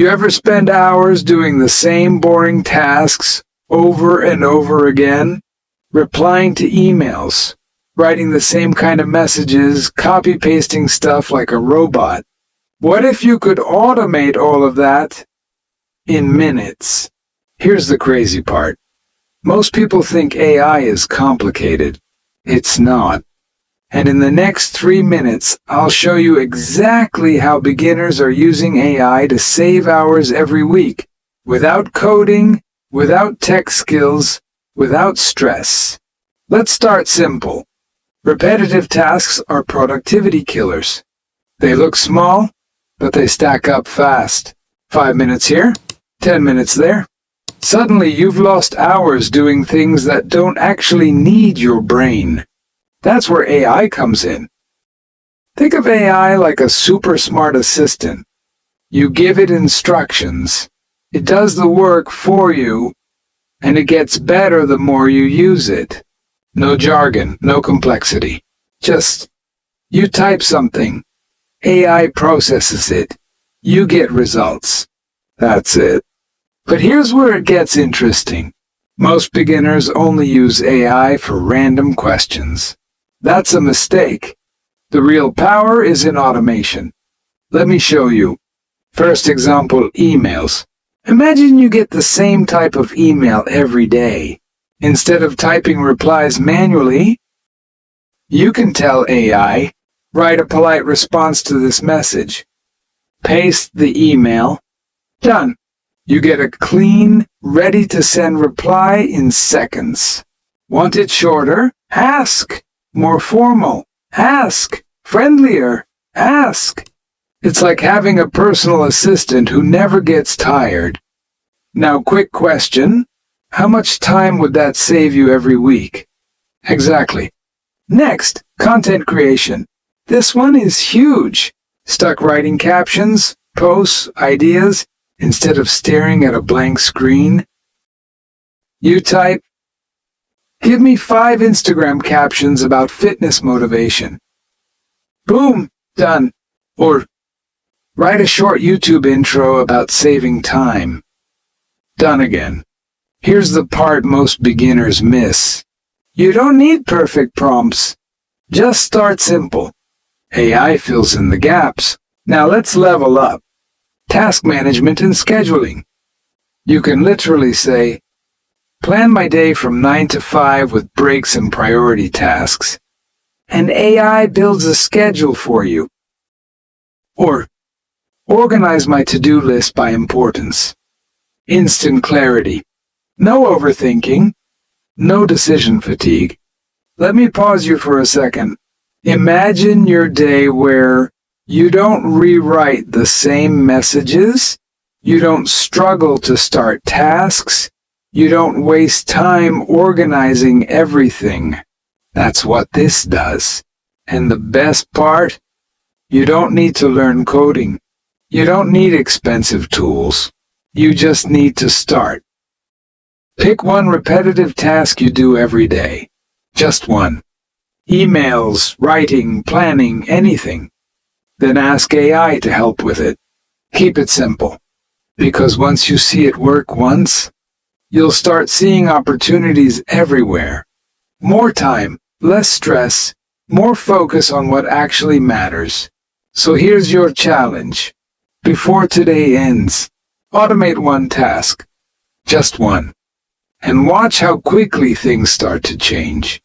You ever spend hours doing the same boring tasks over and over again? Replying to emails, writing the same kind of messages, copy-pasting stuff like a robot. What if you could automate all of that in minutes? Here's the crazy part. Most people think AI is complicated. It's not. And in the next 3 minutes, I'll show you exactly how beginners are using AI to save hours every week, without coding, without tech skills, without stress. Let's start simple. Repetitive tasks are productivity killers. They look small, but they stack up fast. 5 minutes here, 10 minutes there. Suddenly you've lost hours doing things that don't actually need your brain. That's where AI comes in. Think of AI like a super smart assistant. You give it instructions. It does the work for you, and it gets better the more you use it. No jargon, no complexity. Just, you type something. AI processes it. You get results. That's it. But here's where it gets interesting. Most beginners only use AI for random questions. That's a mistake. The real power is in automation. Let me show you. First example, emails. Imagine you get the same type of email every day. Instead of typing replies manually, you can tell AI, write a polite response to this message. Paste the email. Done. You get a clean, ready-to-send reply in seconds. Want it shorter? Ask. More formal? Ask. Friendlier? Ask. It's like having a personal assistant who never gets tired. Now, quick question. How much time would that save you every week? Exactly. Next, content creation. This one is huge. Stuck writing captions, posts, ideas, instead of staring at a blank screen? You type, "Give me 5 Instagram captions about fitness motivation." Boom, done. Or, "Write a short YouTube intro about saving time." Done again. Here's the part most beginners miss. You don't need perfect prompts. Just start simple. AI fills in the gaps. Now let's level up. Task management and scheduling. You can literally say, "Plan my day from 9 to 5 with breaks and priority tasks." And AI builds a schedule for you. Or, organize my to-do list by importance. Instant clarity. No overthinking. No decision fatigue. Let me pause you for a second. Imagine your day where you don't rewrite the same messages, you don't struggle to start tasks, you don't waste time organizing everything. That's what this does. And the best part? You don't need to learn coding. You don't need expensive tools. You just need to start. Pick one repetitive task you do every day. Just one. Emails, writing, planning, anything. Then ask AI to help with it. Keep it simple. Because once you see it work once, you'll start seeing opportunities everywhere. More time, less stress, more focus on what actually matters. So here's your challenge. Before today ends, automate one task. Just one. And watch how quickly things start to change.